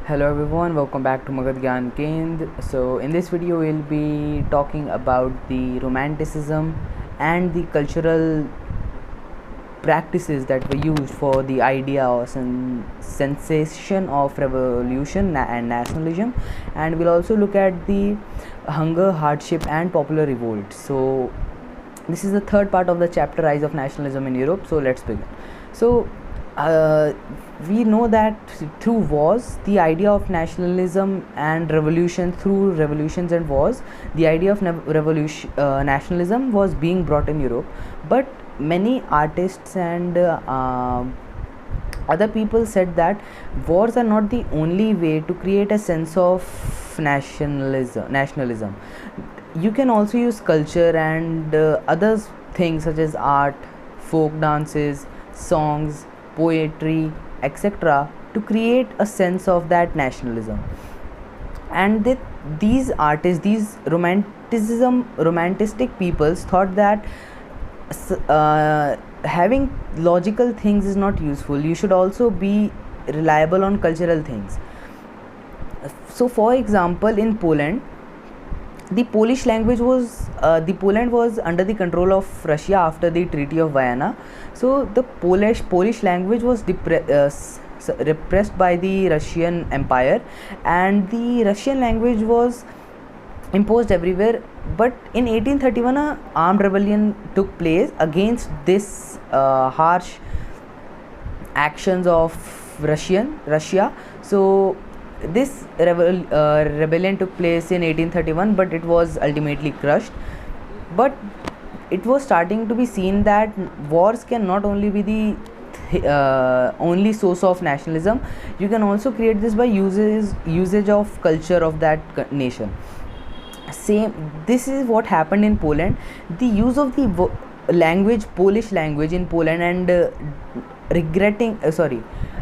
Hello everyone, welcome back to Magad Gyan Kendra. So in this video we'll be talking about the romanticism and the cultural practices that were used for the idea or sensation of revolution and nationalism, and we'll also look at the hunger, hardship and popular revolt. So this is the third part of the chapter Rise of Nationalism in Europe. So let's begin. So we know that through wars, the idea of nationalism and revolution, through revolutions and wars, the idea of nationalism was being brought in Europe. But many artists and other people said that wars are not the only way to create a sense of nationalism. You can also use culture and other things such as art, folk dances, songs, poetry, etc., to create a sense of that nationalism. And these artists, these romantic peoples thought that having logical things is not useful. You should also be reliable on cultural things. So for example, in Poland, the Polish language was the Poland was under the control of Russia after the Treaty of Vienna. So the Polish language was repressed by the Russian Empire, and the Russian language was imposed everywhere. But in 1831, a armed rebellion took place against this harsh actions of Russia. So this rebellion took place in 1831, but it was ultimately crushed. But it was starting to be seen that wars can not only be the only source of nationalism. You can also create this by usage of culture of that nation. This is what happened in Poland. The use of the Polish language in Poland, and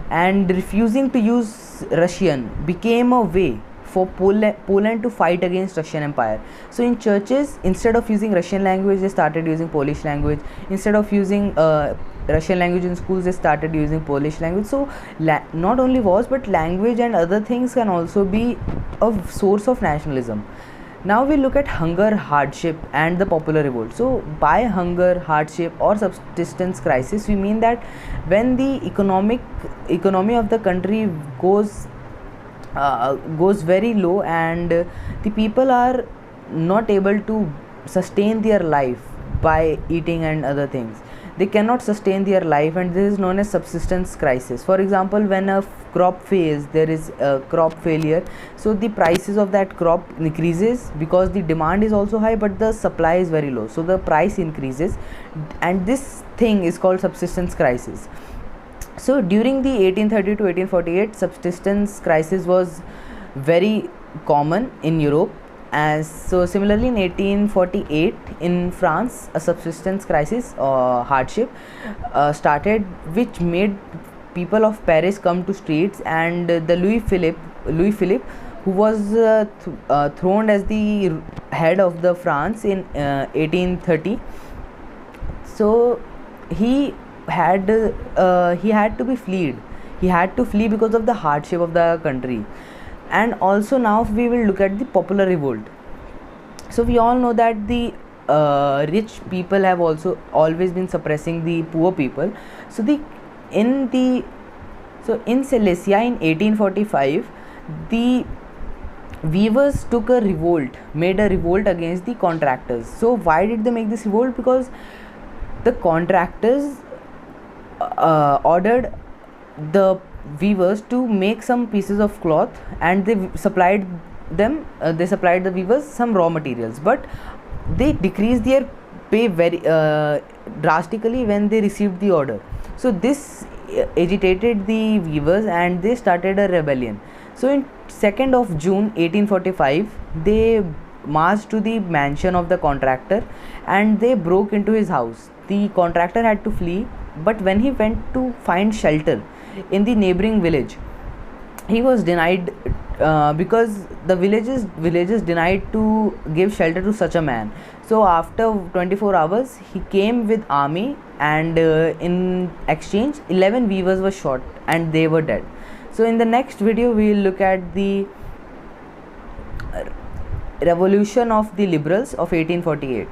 and refusing to use Russian became a way for Poland to fight against Russian Empire. So in churches, instead of using Russian language, they started using Polish language. Instead of using Russian language in schools, they started using Polish language. So not only wars, but language and other things can also be a source of nationalism. Now we look at hunger, hardship and the popular revolt. So by hunger, hardship or subsistence crisis, we mean that when the economy of the country goes very low, and the people are not able to sustain their life by eating and other things. They cannot sustain their life, and this is known as subsistence crisis. For example, when a crop fails, there is a crop failure, so the prices of that crop increases because the demand is also high but the supply is very low, so the price increases, and this thing is called subsistence crisis. So during the 1830 to 1848, subsistence crisis was very common in Europe. So similarly, in 1848 in France, a subsistence crisis or hardship started, which made people of Paris come to streets, and the Louis Philippe, who was throned as the head of the France in 1830. So he had to be fled. He had to flee because of the hardship of the country. And also now we will look at the popular revolt. So we all know that the rich people have also always been suppressing the poor people. So in Silesia in 1845, the weavers made a revolt against the contractors. So why did they make this revolt? Because the contractors ordered the weavers to make some pieces of cloth, and they supplied the weavers some raw materials, but they decreased their pay very drastically when they received the order. So this agitated the weavers, and they started a rebellion. So in 2nd of June 1845, they marched to the mansion of the contractor, and they broke into his house. The contractor had to flee, but when he went to find shelter in the neighboring village, he was denied because the villagers denied to give shelter to such a man. So after 24 hours, he came with army, and in exchange 11 weavers were shot and they were dead. So in the next video we will look at the revolution of the liberals of 1848.